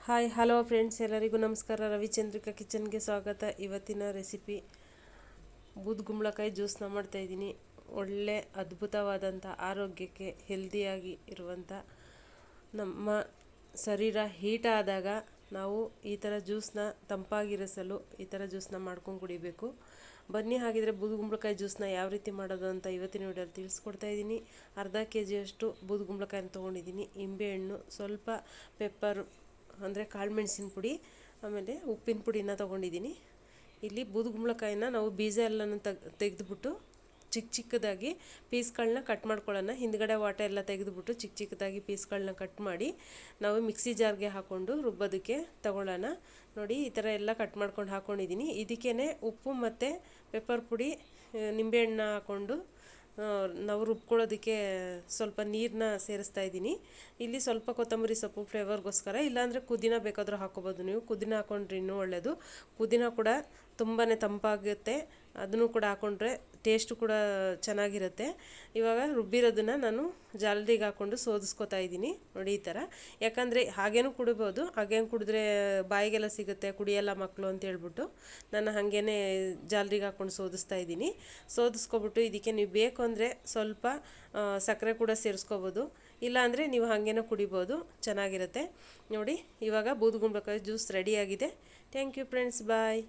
Hi hello friends, ಎಲ್ಲರಿಗೂ ನಮಸ್ಕಾರ. ರವಿಚಂದ್ರಿಕಾ ಕಿಚನ್ಗೆ ಸ್ವಾಗತ. ಇವತ್ತಿನ ರೆಸಿಪಿ ಬೂದುಗುಂಬಳಕಾಯಿ ಜ್ಯೂಸ್ನ ಮಾಡ್ತಾಯಿದ್ದೀನಿ. ಒಳ್ಳೆ ಅದ್ಭುತವಾದಂಥ ಆರೋಗ್ಯಕ್ಕೆ ಹೆಲ್ದಿಯಾಗಿ ಇರುವಂಥ, ನಮ್ಮ ಶರೀರ ಹೀಟ್ ಆದಾಗ ನಾವು ಈ ಥರ ಜ್ಯೂಸ್ನ ತಂಪಾಗಿರಿಸಲು ಈ ಥರ ಜ್ಯೂಸ್ನ ಮಾಡ್ಕೊಂಡು ಕುಡಿಬೇಕು. ಬನ್ನಿ, ಹಾಗಿದ್ರೆ ಬೂದುಗುಂಬಳಕಾಯಿ ಜ್ಯೂಸ್ನ ಯಾವ ರೀತಿ ಮಾಡೋದು ಅಂತ ಇವತ್ತಿನ ವಿಡಿಯೋದಲ್ಲಿ ತಿಳಿಸ್ಕೊಡ್ತಾ ಇದ್ದೀನಿ. ಅರ್ಧ kg ಬೂದುಗುಂಬಳಕಾಯಿನ ತೊಗೊಂಡಿದ್ದೀನಿ. ನಿಂಬೆಹಣ್ಣು, ಸ್ವಲ್ಪ ಪೆಪ್ಪರ್ ಅಂದರೆ ಕಾಳು ಮೆಣಸಿನ ಪುಡಿ, ಆಮೇಲೆ ಉಪ್ಪಿನ ಪುಡಿನ ತೊಗೊಂಡಿದ್ದೀನಿ. ಇಲ್ಲಿ ಬೂದುಗುಂಬಳಕಾಯಿನ ನಾವು ಬೀಜ ಎಲ್ಲನೂ ತೆಗೆದುಬಿಟ್ಟು ಚಿಕ್ಕ ಚಿಕ್ಕದಾಗಿ ಪೀಸ್ಗಳನ್ನ ಕಟ್ ಮಾಡ್ಕೊಳ್ಳೋಣ. ಹಿಂದ್ಗಡೆ ವಾಟೆ ಎಲ್ಲ ತೆಗೆದುಬಿಟ್ಟು ಚಿಕ್ಕ ಚಿಕ್ಕದಾಗಿ ಪೀಸ್ಗಳನ್ನ ಕಟ್ ಮಾಡಿ ನಾವು ಮಿಕ್ಸಿ ಜಾರ್ಗೆ ಹಾಕ್ಕೊಂಡು ರುಬ್ಬೋದಕ್ಕೆ ತಗೊಳ್ಳೋಣ. ನೋಡಿ, ಈ ಥರ ಎಲ್ಲ ಕಟ್ ಮಾಡ್ಕೊಂಡು ಹಾಕ್ಕೊಂಡಿದ್ದೀನಿ. ಇದಕ್ಕೇ ಉಪ್ಪು ಮತ್ತು ಪೆಪ್ಪರ್ ಪುಡಿ, ನಿಂಬೆಹಣ್ಣು ಹಾಕ್ಕೊಂಡು ನಾವು ರುಬ್ಕೊಳ್ಳೋದಕ್ಕೆ ಸ್ವಲ್ಪ ನೀರನ್ನ ಸೇರಿಸ್ತಾ ಇದ್ದೀನಿ. ಇಲ್ಲಿ ಸ್ವಲ್ಪ ಕೊತ್ತಂಬರಿ ಸೊಪ್ಪು ಫ್ಲೇವರ್ಗೋಸ್ಕರ, ಇಲ್ಲಾಂದರೆ ಪುದೀನ ಬೇಕಾದರೂ ಹಾಕ್ಕೋಬೋದು. ನೀವು ಪುದೀನ ಹಾಕ್ಕೊಂಡ್ರೆ ಇನ್ನೂ ಒಳ್ಳೆಯದು. ಪುದೀನ ಕೂಡ ತುಂಬಾ ತಂಪಾಗುತ್ತೆ, ಅದನ್ನು ಕೂಡ ಹಾಕ್ಕೊಂಡ್ರೆ ಟೇಸ್ಟು ಕೂಡ ಚೆನ್ನಾಗಿರುತ್ತೆ. ಇವಾಗ ರುಬ್ಬಿರೋದನ್ನು ನಾನು ಜಾಲರಿಗೆ ಹಾಕ್ಕೊಂಡು ಸೋದಿಸ್ಕೊತಾ ಇದ್ದೀನಿ. ನೋಡಿ ಈ ಥರ. ಯಾಕಂದರೆ ಹಾಗೇನೂ ಕುಡಿಬೋದು, ಹಾಗೇನು ಕುಡಿದ್ರೆ ಬಾಯಿಗೆಲ್ಲ ಸಿಗುತ್ತೆ, ಕುಡಿಯಲ್ಲ ಮಕ್ಕಳು ಅಂತ ಹೇಳ್ಬಿಟ್ಟು ನಾನು ಹಾಗೇ ಜಾಲರಿಗೆ ಹಾಕ್ಕೊಂಡು ಸೋದಿಸ್ತಾ ಇದ್ದೀನಿ. ಸೋದಿಸ್ಕೊಬಿಟ್ಟು ಇದಕ್ಕೆ ನೀವು ಬೇಕು ಅಂದರೆ ಸ್ವಲ್ಪ ಸಕ್ಕರೆ ಕೂಡ ಸೇರಿಸ್ಕೋಬೋದು, ಇಲ್ಲಾಂದರೆ ನೀವು ಹಾಗೇನೋ ಕುಡಿಬೋದು, ಚೆನ್ನಾಗಿರುತ್ತೆ. ನೋಡಿ, ಇವಾಗ ಬೂದುಗುಂಬಳಕಾಯಿ ಜ್ಯೂಸ್ ರೆಡಿಯಾಗಿದೆ. Thank you friends, bye.